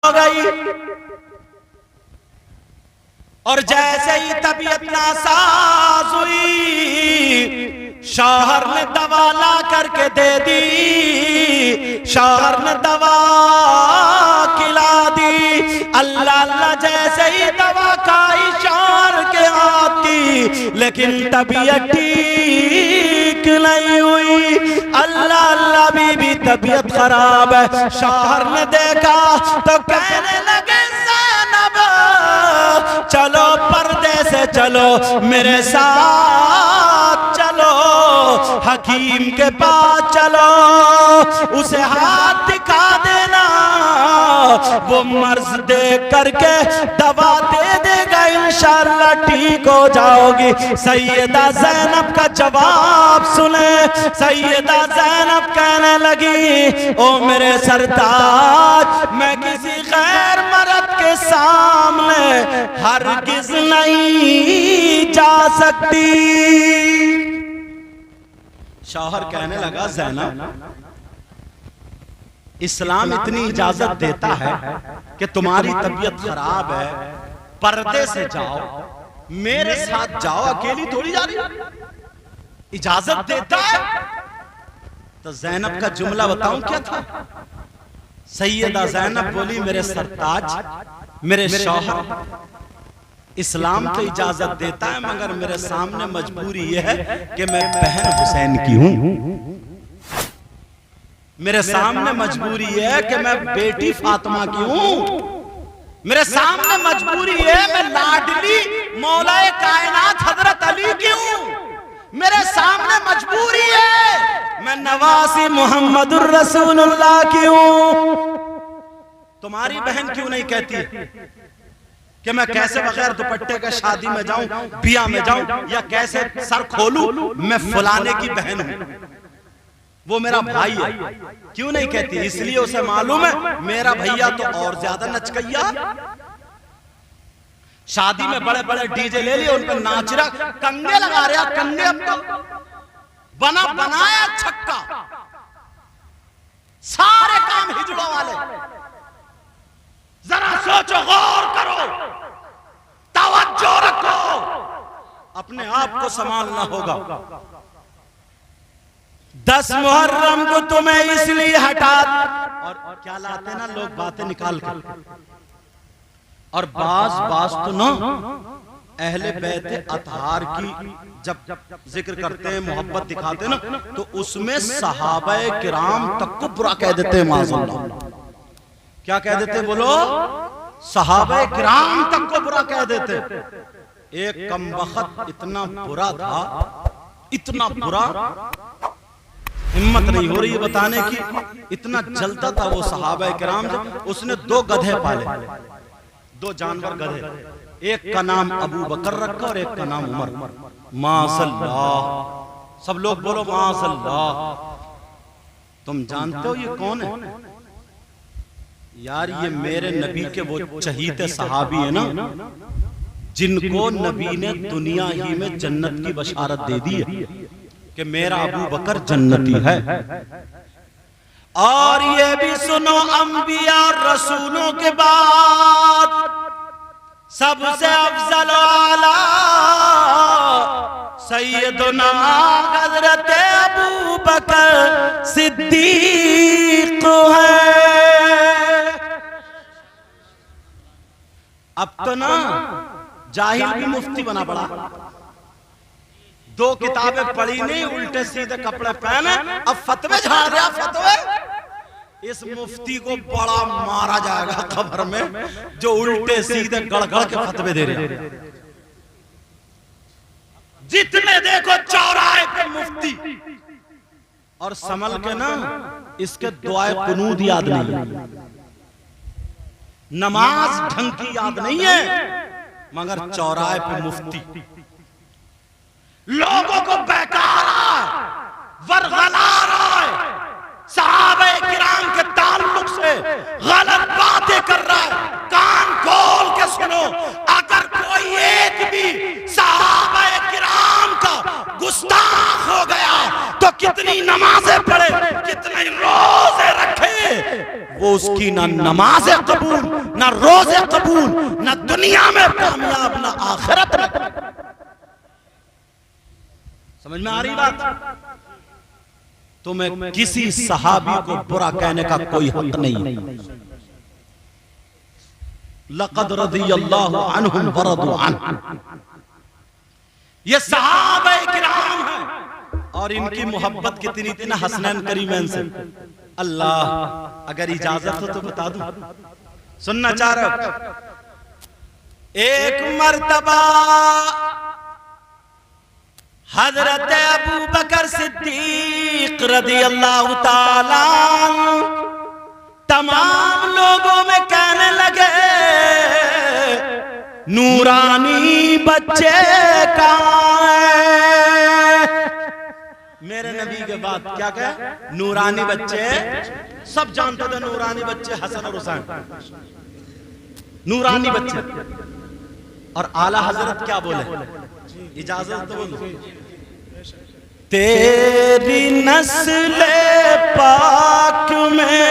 हो गई और जैसे ही तबीयत नासाज हुई शौहर ने दवा ला करके दे दी। शौहर ने दवा खिला दी। अल्लाह अल्लाह जैसे ही दवा खाई शौहर के हाथ की, लेकिन तबीयत ठीक नहीं हुई। अल्लाह अल्लाह बीबी तबीयत खराब है। शौहर ने देखा तो कहने लगे ज़ैनब चलो पर्दे से चलो, मेरे साथ चलो, हकीम के पास चलो, उसे हाथ दिखा देना, वो मर्ज देख करके दवा दे देगा, इंशाअल्लाह ठीक हो जाओगी। सैयदा ज़ैनब का जवाब सुने। सैयदा ज़ैनब कहने लगी ओ मेरे सरताज, मैं किसी गैर मर्द के सामने हरगिज़ नहीं जा सकती। शौहर कहने लगा ज़ैनब इस्लाम इतनी इजाजत देता है कि तुम्हारी तबीयत खराब है, पर्दे से जाओ, मेरे साथ जाओ, अकेली थोड़ी जा रही, इजाजत देता है। तो ज़ैनब का जुमला बताऊं क्या था? सैयदा ज़ैनब बोली मेरे सरताज, मेरे शौहर, इस्लाम तो इजाजत देता है मगर मेरे सामने मजबूरी यह है कि मैं बहन हुसैन की हूं। मेरे सामने मजबूरी है कि मैं बेटी फातिमा की हूं। मेरे सामने मजबूरी है मैं लाडली मौलाए कायनात हजरत अली की हूं। मेरे सामने मजबूरी है मैं नवासी मोहम्मदुर रसूलुल्लाह की हूं। तुम्हारी बहन क्यों नहीं कहती कि मैं कैसे बगैर दुपट्टे के शादी में जाऊं, बिया में जाऊं, या कैसे सर खोलूं, मैं फलाने की बहन हूं, वो मेरा भाई है। क्यों नहीं कहती? इसलिए उसे मालूम है मेरा भैया तो और ज्यादा नचकैया, शादी में बड़े बड़े डीजे ले लिए, उन पर नाच रहा, कंगे लगा रहा, कंगे अब तो बना बनाया छक्का, सारे काम हिजड़ों वाले। जरा सोचो, गौर करो, तवज्जो रखो, अपने आप को संभालना होगा। 10 मुहर्रम को तुम्हें इसलिए हटा, और क्या लाते ना लोग बातें निकाल कर, और बाज तो ना अहले बैते अतहार की जब जिक्र करते हैं, मोहब्बत दिखाते हैं ना, तो उसमें सहाबाए किराम तक को बुरा कह देते हैं। माज़अल्लाह क्या कह देते? बोलो, सहाबाए किराम तक को बुरा कह देते। एक कमबख्त इतना बुरा था, इतना बुरा, हिम्मत नहीं हो रही है बताने की, इतना जलता था वो सहाबाए किराम से। उसने 2 गधे पाले, 2 जानवर गधे, एक का नाम अबू बकर रखा और एक का नाम उमर। माशअल्लाह, सब लोग बोलो माशअल्लाह। तुम जानते हो ये कौन है? यार ये मेरे नबी के वो चहीते सहाबी है ना, जिनको नबी ने दुनिया ही में जन्नत की बशारत दे दी है कि मेरा अबू बकर जन्नती है। और ये भी सुनो, अंबिया रसूलों के बाद सबसे अफजल आला सैयदना हजरत अबू बकर सिद्दीक है। अब तो ना जाहिल भी मुफ्ती बना पड़ा, 2 किताबें पढ़ी नहीं, उल्टे सीधे कपड़े पहने, अब फतवे झाड़ रहा। फतवे, इस मुफ्ती को बड़ा मारा जाएगा कब्र में, जो उल्टे सीधे गड़गड़ के फतवे दे रहे। जितने देखो चौराहे पे मुफ्ती, और संभल के ना इसके दुआए कुनूद याद नहीं है, नमाज ढंग की याद नहीं है, मगर चौराहे पे मुफ्ती लोगों को बहकारा वरगला रहा है, सहाबाए किराम के ताल्लुक से गलत बातें कर रहा है। कान खोल के सुनो, अगर कोई एक भी सहाबाए किराम का गुस्ताख हो गया तो कितनी नमाजें पढ़े, कितने रोजे रखे, वो उसकी ना नमाज कबूल, ना रोजे कबूल, ना दुनिया में कामयाब, ना आखिरत में। समझ में आ रही बात? तुम्हें किसी सहाबी को बुरा कहने का कोई हक नहीं। लक़द रज़ियल्लाहु अन्हुम व रज़ू अन्हु, ये सहाबाए किराम हैं और इनकी मोहब्बत कितनी थी ना हसनैन करीमैन से। अल्लाह, अगर इजाजत हो तो बता दूं, सुनना चाह रहे हो? एक मर्तबा हजरत अबू बकर सिद्दीक रज़ियल्लाहु ताला तमाम लोगों में कहने लगे, नूरानी बच्चे कहाँ हैं? मेरे नबी के बाद क्या कहे? नूरानी बच्चे। सब जानते थे नूरानी बच्चे हसन और हुसैन, नूरानी बच्चे। और आला हजरत क्या बोले? इजाजत तो बोलो। तेरी नस्ल पाक में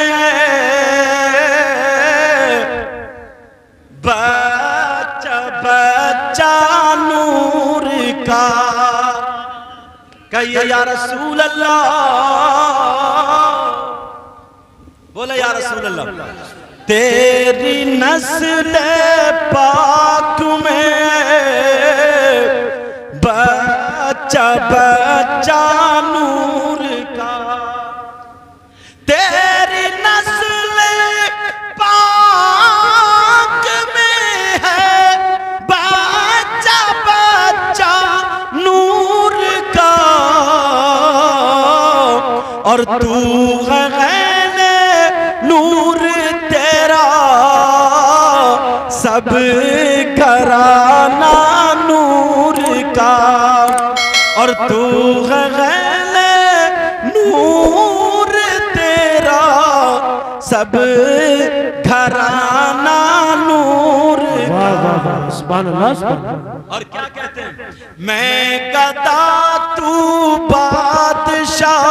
बच्चा बच्चा नूर का, कहिए या रसूल अल्लाह, बोले या रसूल अल्लाह। तेरी नस्ल पाक में बच्चा बच्चा नूर का, तेरी नस्ल पाक में है बच्चा बच्चा नूर का, और तू गैने नूर तेरा सब घराना नूर का, और तू गैने नूर तेरा सब घराना नूर का। सुभान अल्लाह, सुभान अल्लाह। और क्या कहते हैं? मैं गदा तू बादशाह,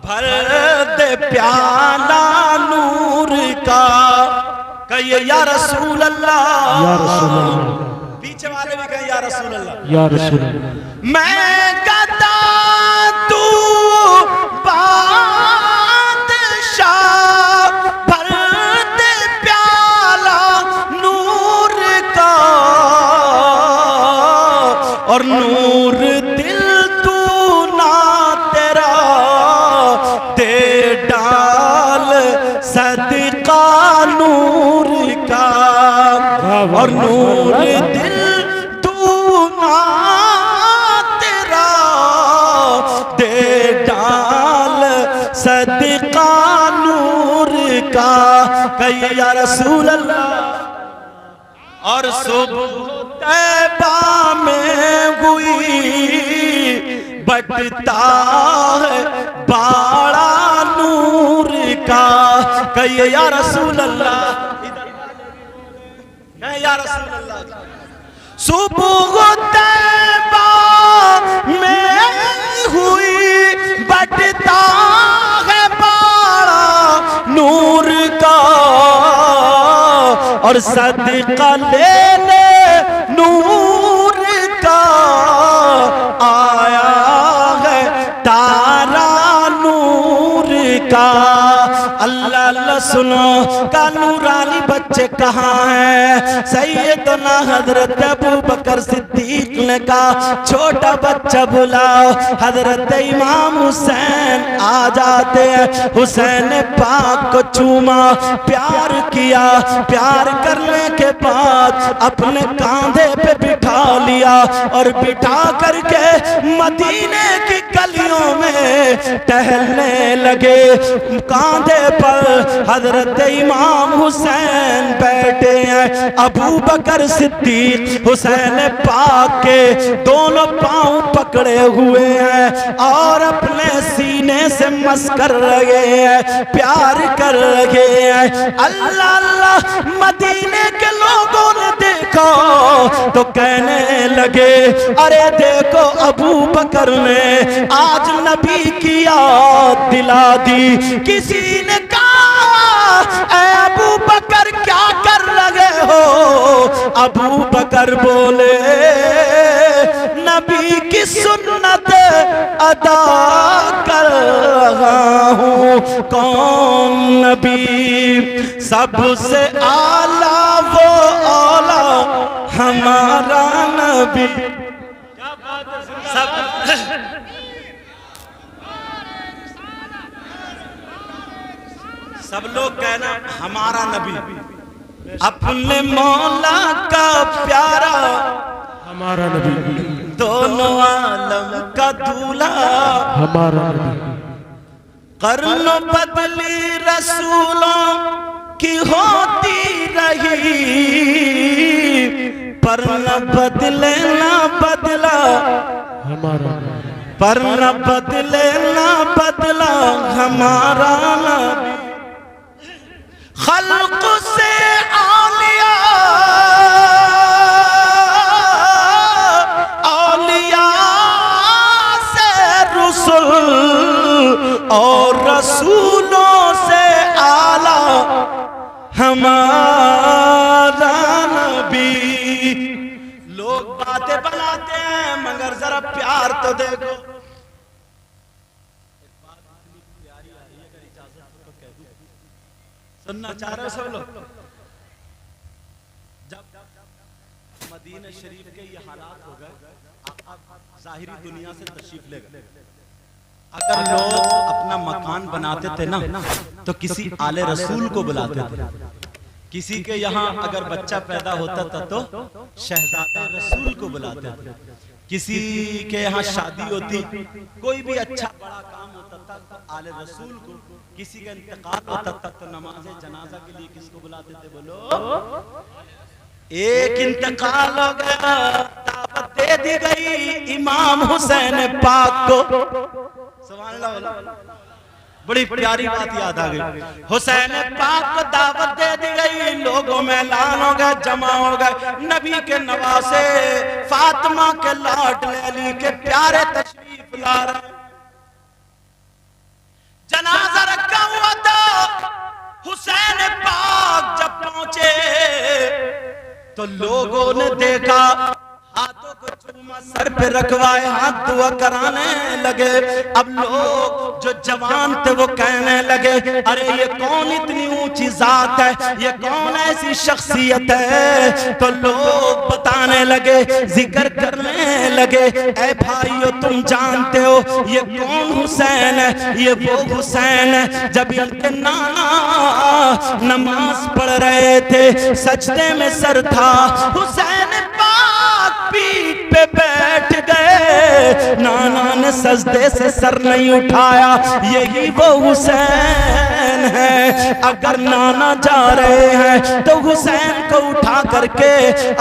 भर दे प्याला नूर का, कहिए या रसूल अल्लाह, या रसूल अल्लाह। पीछे वाले भी कहें या रसूल अल्लाह, या रसूल अल्लाह। मैं गदा तू बादशाह, भर दे प्याला नूर का, और नूर दिल तू ना तेरा दे डाल सदका नूर का, और नूर दिल तू ना तेरा दे डाल सदका नूर का, कहिए या रसूल अल्लाह। और सुबह तैबा में हुई बटता है बाड़ा नूर का, कहिए या रसूल अल्लाह, या रसूल अल्लाह। सुबह तैबा में हुई बटता है बाड़ा नूर का, और सदका ले ले नूर का, आया है तारा नूर का। अल्लाह अल्लाह सुनो, का नूरानी बच्चे कहाँ हैं? सैयदना हजरत अबू बकर सिद्दीक ने कहा, छोटा बच्चा बुलाओ। हजरत इमाम हुसैन आ जाते हैं। हुसैन पाक को चूमा, प्यार किया। प्यार करने के बाद अपने कांधे पे बिठा लिया और बिठा करके मदीने की गलियों में टहलने लगे। कांधे पर हजरत इमाम हुसैन बैठे हैं। अबू बकर सिद्दीक हुसैन पाक के दोनों पांव पकड़े हुए हैं और अपने सीने से मस कर रहे हैं, प्यार कर रहे हैं। अल्लाह अल्लाह, मदीने के लोगों ने देखा देखो तो कहने लगे अरे देखो अबू बकर ने आज नबी की याद दिला दी। किसी ने कहा ऐ अबू बकर क्या कर रहे हो? अबू बकर बोले नबी की सुन्नत अदा कर रहा हूँ। कौन नबी? सबसे आला वो आला हमारा नबी। सब लोग कहना हमारा नबी, अपने मौला का प्यारा हमारा नबी, दोनों आलम का दूल्हा हमारा नबी। कर्न बदली रसूलों की होती रही, पर न बदले ना बदला हमारा, पर न बदले ना बदला हमारा नबी। खल्क से औलिया, औलिया से रसूल और रसूलों से आला हमारा नबी। लोग बातें बनाते हैं मगर जरा प्यार तो देखो। सुनना चाह रहे हो सब लोग? जब मदीना शरीफ के ये हालात हो गए, आप जाहिरी दुनिया से तशरीफ ले गए। अगर लोग अपना मकान बनाते थे ना तो किसी आले रसूल को बुलाते थे। किसी के यहाँ अगर बच्चा पैदा होता था तो शहजादे रसूल को बुलाते थे। किसी के यहाँ शादी होती, कोई भी अच्छा बड़ा काम होता था तो आले रसूल को। किसी का इंतकाल होता था तो नमाज जनाजा के लिए किसको बुलाते थे? बोलो। एक इंतकाल हो गया, दावत दे दी गई इमाम हुसैन पाक को। सुभान अल्लाह, बड़ी प्यारी बात याद आ गई। हुसैन पाक को दावत दे दी गई, लोगों में ऐलान हो गया, जमा हो गए। नबी के नवासे फातिमा के लाडले अली के प्यारे तशरीफ ला रहे। जनाजा रखा हुआ था। हुसैन पाक जब पहुंचे तो लोगों ने देखा, हाथों को चूमा सर पे रखवाए, हाथ दुआ कराने लगे। अब लोग जो जवान थे वो कहने लगे अरे ये कौन इतनी ऊंची जात है, ये कौन ऐसी शख्सियत है? तो लोग बताने लगे, जिक्र करने लगे, ऐ भाइयों तुम जानते हो ये कौन हुसैन है? ये वो हुसैन है जब इनके नाना नमाज पढ़ रहे थे, सजदे में सर था, हुसैन पीठ पे बैठ गए, नाना ने सजदे से सर नहीं उठाया। यही वो हुसैन है। अगर नाना जा रहे हैं तो हुसैन को उठा करके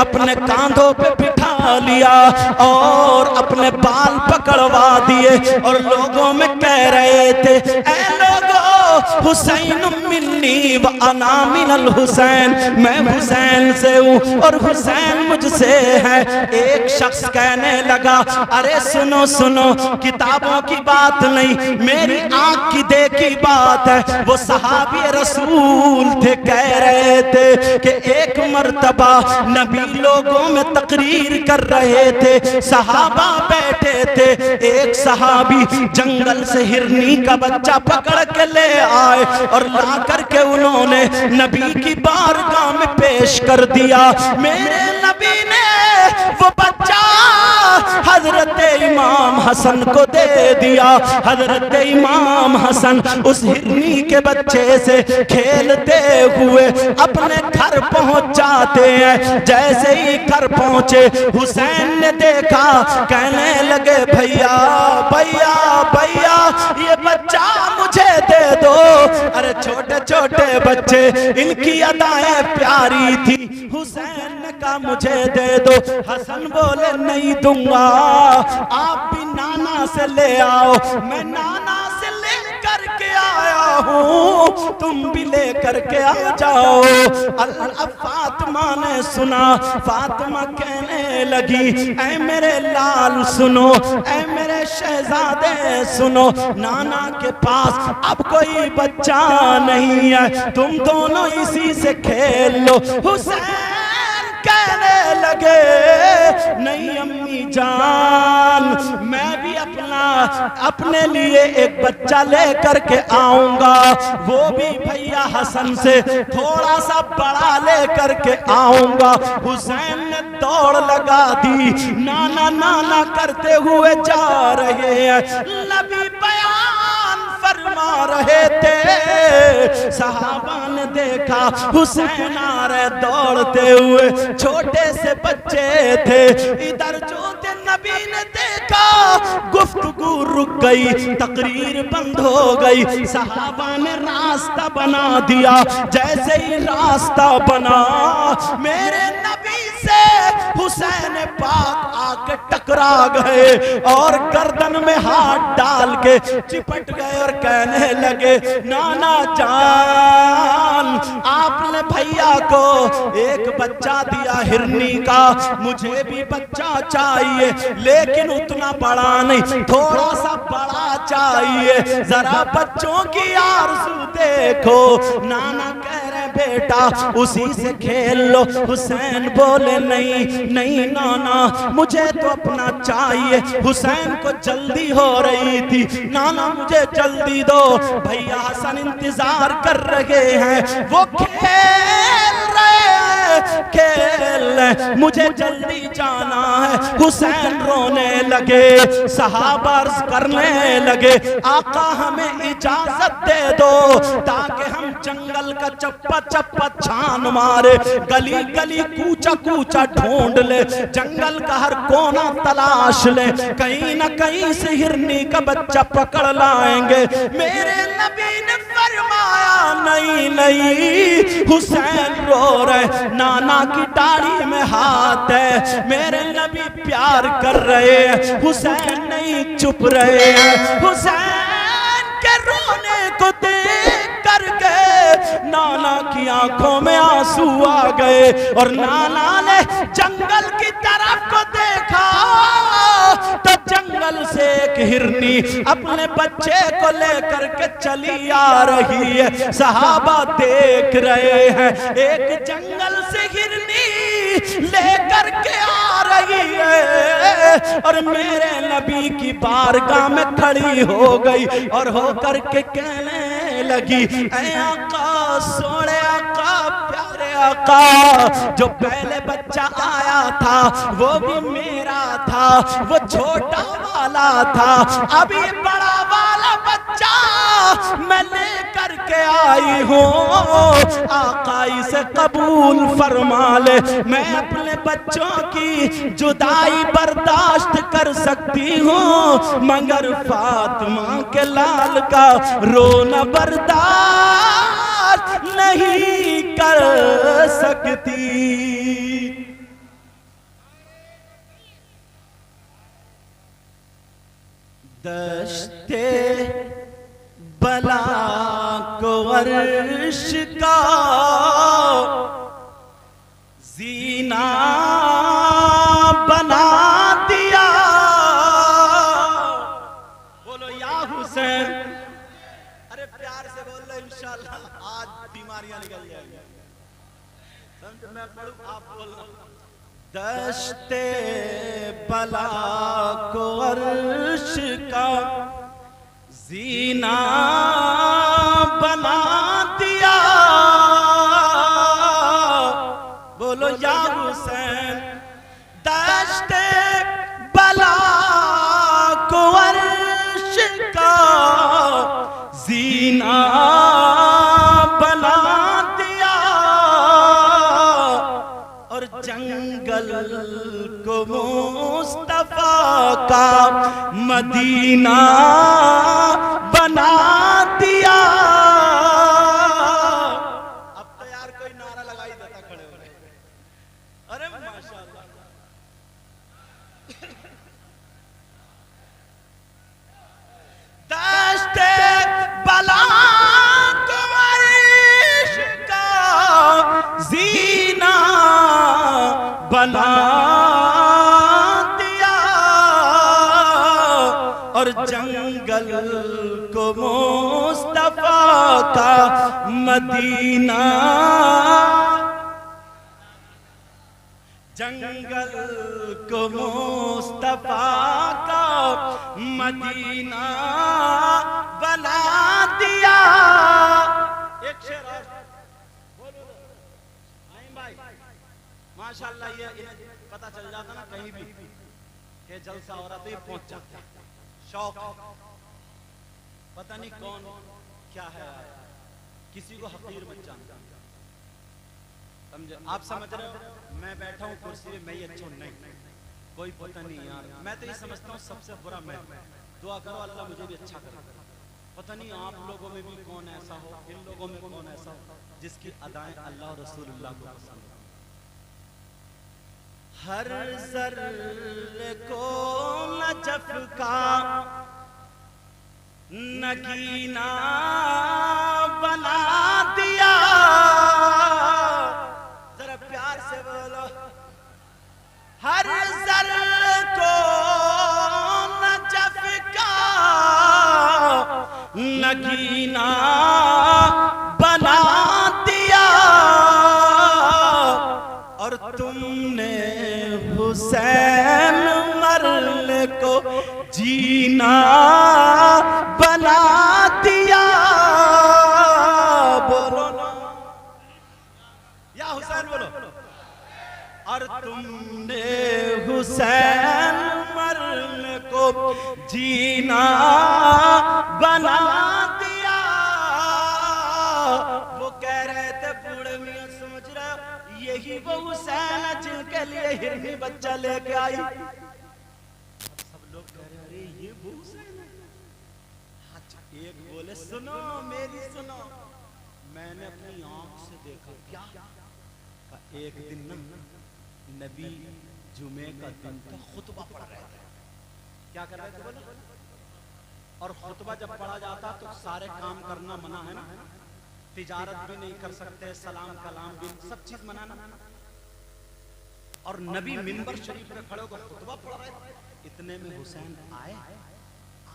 अपने कांधों पे बिठा लिया और अपने बाल पकड़वा दिए और लोगों में कह रहे थे ऐ लोगों हुसैन मिन्नी व अना मिनल हुसैन, मैं हुसैन से हूँ और हुसैन मुझसे है। एक शख्स कहने लगा अरे सुनो सुनो, किताबों की बात नहीं, मेरी आंख की देखी बात है। वो सहाबी रसूल थे, कह रहे थे कि एक मर्तबा नबी लोगों में तकरीर कर रहे थे, सहाबा बैठे थे, एक सहाबी जंगल से हिरनी का बच्चा पकड़ के ले आए और ला करके उन्होंने नबी की बारगाह में पेश कर दिया। मेरे नबी ने वो बच्चा हजरत इमाम हसन को दे दिया। हजरत इमाम हसन उस हिरनी के बच्चे से खेलते हुए अपने घर पहुंच जाते हैं। जैसे ही घर पहुंचे हुसैन ने देखा, कहने लगे भैया भैया भैया ये बच्चा मुझे दे दो। अरे छोटे छोटे बच्चे, इनकी अदाएं प्यारी थी। हुसैन ने कहा मुझे दे दो। हसन बोले नहीं दूंगा, आप भी नाना से ले आओ। मैं नाना से ले करके आया हूँ, तुम भी लेकर के आ जाओ। अब फातिमा ने सुना, फातिमा कहने लगी, ऐ मेरे लाल सुनो, ऐ मेरे शहजादे सुनो, नाना के पास अब कोई बच्चा नहीं है, तुम दोनों इसी से खेल लो। हुसैन कहने लगे, नहीं अम्मी जान, मैं भी अपने लिए एक बच्चा लेकर के आऊंगा, वो भी भैया हसन से थोड़ा सा बड़ा लेकर के आऊंगा। हुसैन ने दौड़ लगा दी, नाना नाना करते हुए जा रहे हैं। नबी बयान फरमा रहे थे, सहाबा ने देखा हुसैन आ रहे दौड़ते हुए, छोटे से बच्चे थे। इधर जो थे नबी ने देखा, गुफ्तगू रुक गई, तकरीर बंद हो गई। सहाबा ने रास्ता बना दिया, जैसे ही रास्ता बना, मेरे नबी से हुसैन पाक आके टकरा गए और गर्दन में हाथ डाल के चिपट गए और कहने लगे, नाना जान, आपने भैया को एक बच्चा दिया हिरनी का, मुझे भी बच्चा चाहिए, लेकिन उतना बड़ा नहीं, थोड़ा सा बड़ा चाहिए, जरा बच्चों की आरज़ू देखो। नाना कह रहे बेटा उसी से खेल लो। हुसैन बोले नहीं नहीं नाना, मुझे तो अपना चाहिए। हुसैन को जल्दी हो रही थी, नाना मुझे जल्दी दो, भैया हसन इंतजार कर रहे हैं, वो खेल रहे हैं, खेल, मुझे जल्दी जाना है। हुसैन रोने लगे, सहाबा अर्ज़ करने लगे, आका हमें इजाजत दे दो ताकि हम जंगल का चप्पा चप्पा छान मारे, गली गली कूचा कूचा ढूंढ ले, जंगल का हर कोना तलाश ले, कहीं ना कहीं से हिरनी का बच्चा पकड़ लाएंगे। मेरे नबी ने फरमाया नहीं नहीं। हुसैन रो रहे, नाना की दाढ़ी में हाथ है, मेरे नबी प्यार कर रहे हैं, हुसैन नहीं चुप रहे हैं। हुसैन के रोने को देख करके नाना की आंखों में आंसू आ गए और नाना ने जंगल की तरफ को देखा तो जंगल से एक हिरनी अपने बच्चे को लेकर के चली आ रही है। सहाबा देख रहे हैं, एक जंगल से हिरनी लेकर के आ रही है और मेरे नबी की बारगाह में खड़ी हो गई और होकर के कहने लगी, ऐ आका, सोने आका, प्यारे आका, जो पहले बच्चा आया था वो भी मेरा था, वो छोटा वाला था, अब ये बड़ा वाला बच्चा मैं लेकर के आई हूँ, आका इसे कबूल फरमा ले। मैं अपने बच्चों की जुदाई बर्दाश्त कर सकती हूँ मगर फातिमा के लाल का रोना बर्दाश्त नहीं कर सकती। दश्ते बला को अर्श का जीना बना दिया। बोलो या हुसैन। अरे प्यार से बोल लो, इंशाल्लाह आज बीमारियां निकल जाएंगी। समझ, मैं पढ़ूं आप बोलना। दश्ते बला को अर्श का जीना बना दिया। बोलो या हुसैन। दश्ते बला को अर्श का जीना बना दिया और जंगल को मुस्तफा का मदीना बना दिया। अब तो यार कोई नारा लगा ही देता खड़े हो गए। अरे माशाल्लाह। दश्ते बला बना दिया और जंगल को मुस्तफा का मदीना, जंगल को मुस्तफा का मदीना बना दिया। एक शेर और बोलो भाई, माशाल्लाह। ये पता चल जाता ना कहीं भी कि जलसा हो रहा तो ये पहुंच जाता है। शौक पता नहीं कौन क्या है, किसी को हकीर मत जानता, समझे? आप समझ रहे हो? मैं बैठा हूँ कुर्सी पे, मैं ये अच्छा हूँ, नहीं कोई पता नहीं यार। मैं तो ये समझता हूँ सबसे बुरा मैं। दुआ करो अल्लाह मुझे भी अच्छा करे। पता नहीं आप लोगों में भी कौन ऐसा हो, इन लोगों में कौन ऐसा हो जिसकी अदाएं अल्लाह और रसूलुल्लाह को पसंद हो। हर ज़र्रे को नजफ का नगीना बना दिया। जरा प्यार से बोलो, हर ज़र्रे को नजफ का नगीना बना दिया और तुमने हुसैन मरने को जीना बना दिया। बोलो ना या हुसैन बोलो। और तुमने हुसैन मरने को जीना बना दिया। वो कह रहे थे बूढ़े मियां, समझ रहे हो, यही वो हुसैन है जिनके लिए हिरनी बच्चा लेके आई। सब लोग कह रहे अरे ये वो हुसैन है। अच्छा एक बोले सुनो मेरी सुनो, मैंने अपनी आंख से देखा। क्या? एक दिन ना नबी जुमे का दिन का खुतबा पढ़ रहे थे। क्या कर रहे थे बोलो? और खुतबा जब पढ़ा जाता तो सारे काम करना मना है ना, तिजारत भी नहीं कर सकते, सलाम कलाम भी, सब चीज मना ना। और नबी मिंबर शरीफ पे खड़े होकर खुतबा पढ़ रहे थे। इतने में हुसैन आ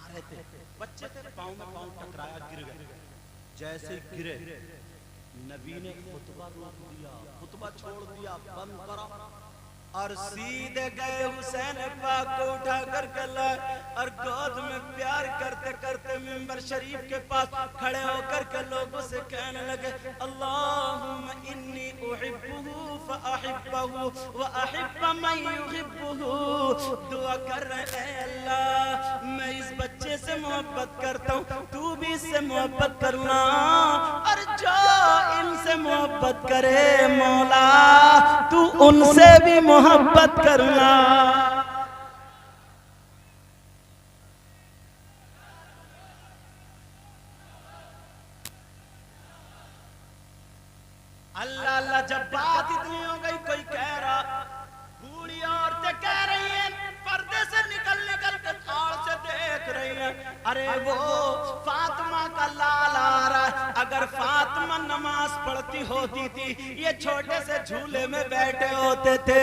रहे थे, बच्चे थे, पाँव में पाँव टकराया, गिर गए। जैसे गिरे नबी ने खुतबा रोक दिया, खुतबा छोड़ दिया, बंद करा और सीधे गए हुसैन पाक को उठा करके लाए और गोद में प्यार करते करते मिंबर शरीफ के पास खड़े होकर के लोगों से कहने लगे अल्लाहुम्मा इन्नी उहिब्बुहु फअहिब्बहु व अहिब्ब मन युहिब्बुहु। दुआ कर रहे हैं अल्लाह मैं इस बच्चे से मोहब्बत करता हूँ, तू भी इससे मोहब्बत करना, और जो इनसे मोहब्बत करे मौला तू उनसे भी मोहब्बत करना। अल्लाह अल्लाह। जब बात इतनी हो गई, कोई कह रहा, बूढ़ी औरतें कह रही हैं, पर्दे से निकल निकल के थाड़ से देख रही हैं, अरे वो फातिमा का लाल आ रहा है। अगर फातिमा नमाज पढ़ती होती थी ये छोटे से झूले में बैठे होते थे।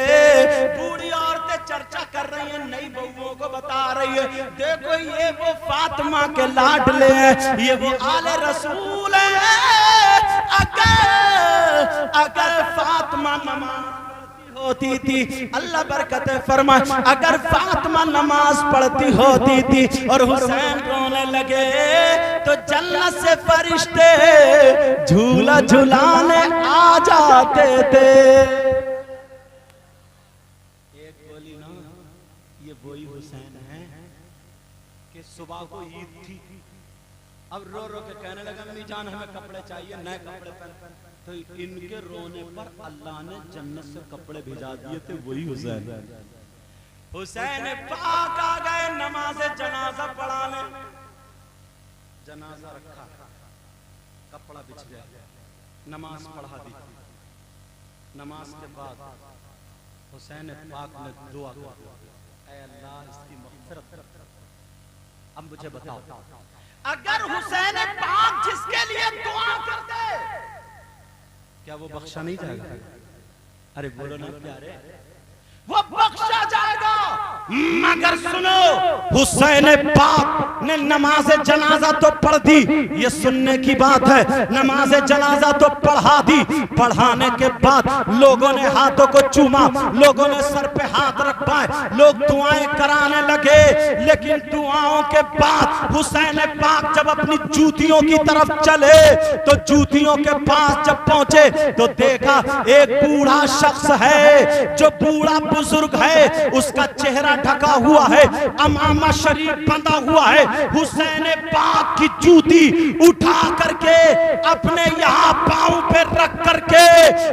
बूढ़ी औरतें चर्चा कर रही हैं, नई बहुओं को बता रही है, देखो ये वो फातिमा के लाडले हैं, ये वो आले रसूल है। अगर फातिमा नमाज होती थी, अल्लाह बरकत फरमाए, अगर फातिमा नमाज पढ़ती होती थी और हुसैन रोने लगे तो जन्नत से फरिश्ते झूला झुलाने आ जाते थे। एक बोली ना ये वही हुसैन है कि सुबह को ईद थी, अब रो रो के कहने लगा अम्मी जान हमें कपड़े चाहिए, नए कपड़े पहन। तो इनके रोने पर अल्लाह ने जन्नत से कपड़े भिजा दिए थे, वही हुसैन। हुसैन पाक आ गए नमाज जनाजा पढ़ाने, जनाजा रखा, कपड़ा बिछ गया, नमाज पढ़ा दी। नमाज के बाद हुसैन पाक ने दुआ की, ऐ अल्लाह इसकी मग़फ़िरत कर। अब मुझे बताओ, अगर हुसैन पाक जिसके लिए दुआ करते क्या वो बख्शा नहीं जाएगा? अरे बोलो ना प्यारे, मगर सुनो, हुसैन पाक ने नमाज जनाजा तो पढ़ दी, ये सुनने की बात है, नमाज जनाजा तो पढ़ा दी। पढ़ाने के बाद लोगों ने हाथों को चूमा, लोगों ने सर पे हाथ रखवाए, लोग दुआएं कराने लगे। लेकिन दुआओं के बाद हुसैन पाक जब अपनी जूतियों की तरफ चले तो जूतियों के पास जब पहुंचे तो देखा एक बूढ़ा शख्स है, जो बूढ़ा बुजुर्ग है, उसका चेहरा ढका हुआ है, अमामा शरीफ बंधा हुआ है। हुसैन पाक की जूती उठा करके अपने यहाँ पांव पे रख करके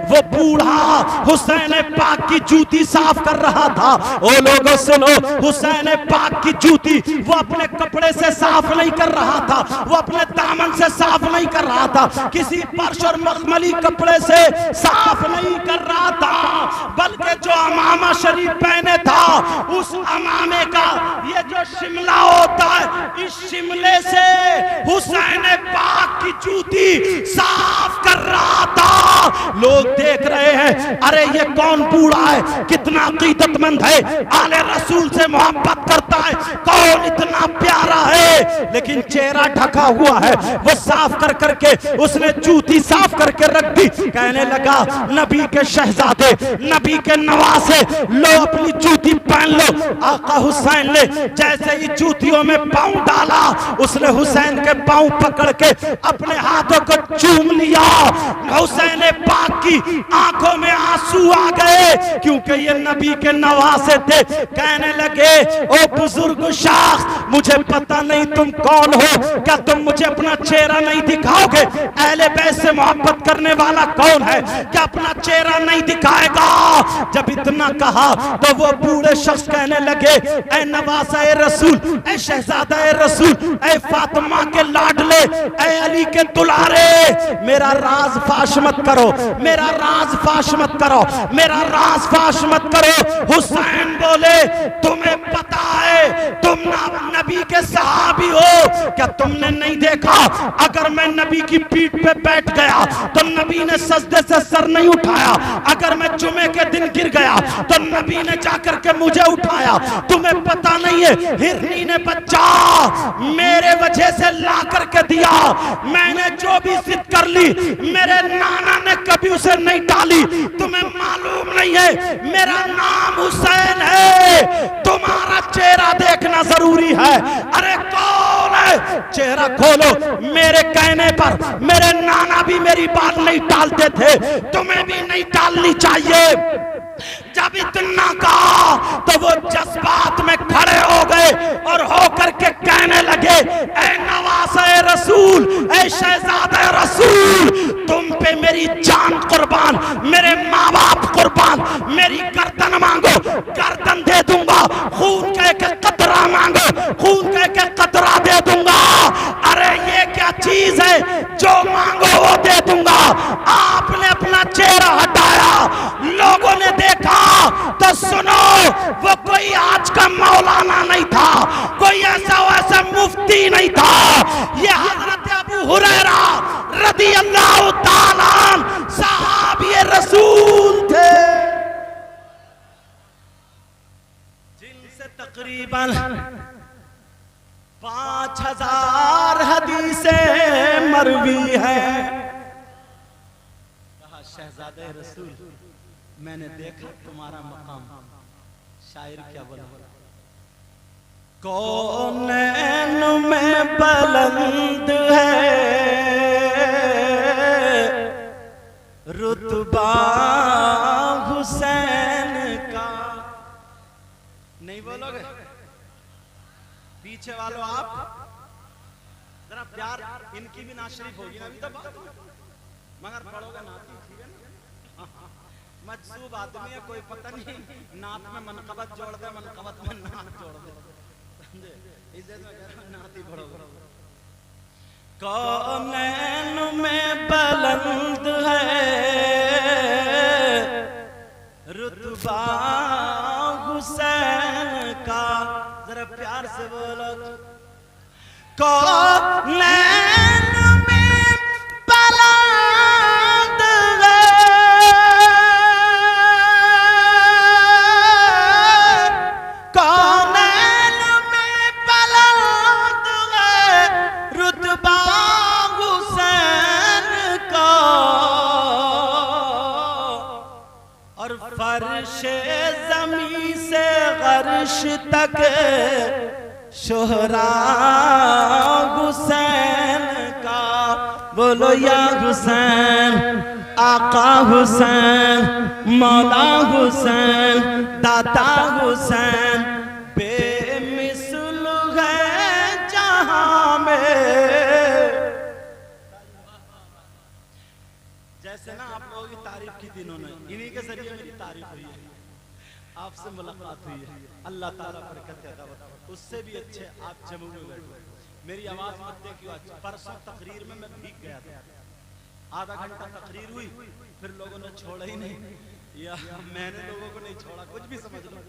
वो बूढ़ा हुसैन पाक की जूती साफ कर रहा था। ओ लोगों सुनो, हुसैन पाक की जूती वो अपने कपड़े से साफ नहीं कर रहा था, वो अपने दामन से साफ नहीं कर रहा था, किसी फर्श और मखमली कपड़े से साफ नहीं कर रहा था, बल्कि जो अमामा शरीफ पहने था उस अमामे का ये जो शिमला होता है, इस शिमले से हुसैन पाक की जूती साफ कर रहा था। लोग देख रहे हैं, अरे ये कौन बूढ़ा है, कितना अकीदतमंद है, आले रसूल से मोहब्बत करता है, कौन इतना प्यारा है, लेकिन चेहरा ढका हुआ है। वो साफ कर करके उसने जूती साफ करके रख दी। कहने लगा, नबी के शहजादे, नबी के नवासे, लो अपनी जूती पहन लो। आका हुसैन ने जैसे ही जूतियों में पांव डाला, उसने हुसैन के पांव पकड़ के अपने हाथों को चूम लिया। हुसैन पाक की आंखों में आंसू आ गए, क्योंकि ये नबी के नवासे थे। कहने लगे, ओ बुजुर्ग शख्स, मुझे पता नहीं तुम कौन हो, क्या तुम मुझे अपना चेहरा नहीं दिखाओगे? अहले बैत से मोहब्बत करने वाला कौन है, क्या अपना चेहरा नहीं दिखाएगा? जब इतना कहा तो वो बूढ़े शख्स कहने लगे, ऐ नवासा ए रसूल, ऐ शहजादा ए रसूल, ऐ फातिमा के लाडले, ऐ अली के दुलारे, मेरा राज फाश मत करो, मेरा राज फाश मत करो, मेरा राज फाश मत करो। हुसैन बोले, तुम्हें पता है तुम नबी के सहाबी हो, क्या तुमने नहीं देखा अगर मैं नबी की पीठ पे बैठ गया तो नबी ने सजदे से सर नहीं उठाया, अगर मैं जुमे के दिन गिर गया तो नबी ने जाकर के मुझे उठाया। तुम्हें पता नहीं है, हिरनी ने बच्चा मेरे वजह से ला करके दिया, मैंने जो भी जिद कर ली मेरे नाना ने कभी उसे नहीं टाली। तुम्हें मालूम नहीं है मेरा नाम हुसैन है, तुम्हारा चेहरा देखना जरूरी है। अरे कौन है, चेहरा खोलो। मेरे कहने पर मेरे नाना भी मेरी बात नहीं टालते थे, तुम्हें भी नहीं टालनी चाहिए। जब इतना कहा तो वो जज्बात में खड़े हो गए और होकर के कहने लगे, ऐ नवासे रसूल, ऐ शहजादे रसूल, तुम पे मेरी जान कुर्बान, मेरे माँ बाप कुर्बान, मेरी गर्दन मांगो, गर्दन दे दूंगा, खून कह के कतरा मांगो, खून कह के कतरा दे दूंगा। अरे ये क्या चीज है, जो मांगो वो दे दूंगा। आपने अपना चेहरा हटाया, लोगों ने देखा तो सुनो, वो कोई आज का मौलाना नहीं था, कोई ऐसा वैसा मुफ्ती नहीं था, ये हजरत अबू हुरैरा रज़ी अल्लाह ताला अन्हु सहाबी रसूल थे, जिनसे तकरीबन 5000 हदीसें मरवी है। कहा, शहजादे रसूल, मैंने देखा तुम्हारा मकाम। शायर क्या बोला, कौनैन में बुलंद है रुतबा हुसैन का। नहीं बोलोगे? पीछे वालों आप जरा प्यार, इनकी भी नात शरीफ होगी ना अभी तो, मगर पढ़ोगे नात, ठीक है ना? मजसूब आदमी है, कोई पता नहीं नात में मनकबत जोड़ दे, मनकबत में नात जोड़ दे, इज्जत में कह रहा नात ही पढ़ो। कौनैन में बुलंद है रुतबा हुसैन का, जरा प्यार से बोलो। कौनैन में बुलंद है, कौनैन और फर्शे ज़मीं से गर्श तक शोहरा हुसैन का, बोलो या हुसैन, आका हुसैन, मौला हुसैन, दाता हुसैन, बेमिसल है जहां में। जैसे ना आप लोगों की तारीफ की थी इन्होंने, इन्हीं के जरिए मेरी तारीफ हुई है, आपसे मुलाकात हुई है, अल्लाह ताला बरकत अता फरमाए। उससे भी अच्छे आप जम्मू में बैठे, मेरी आवाज मत देखियो। परसों तकरीर में मैं भीग गया था, आधा घंटा तकरीर हुई, फिर लोगों ने छोड़ा ही नहीं, या मैंने लोगों को नहीं छोड़ा, कुछ भी समझ लो।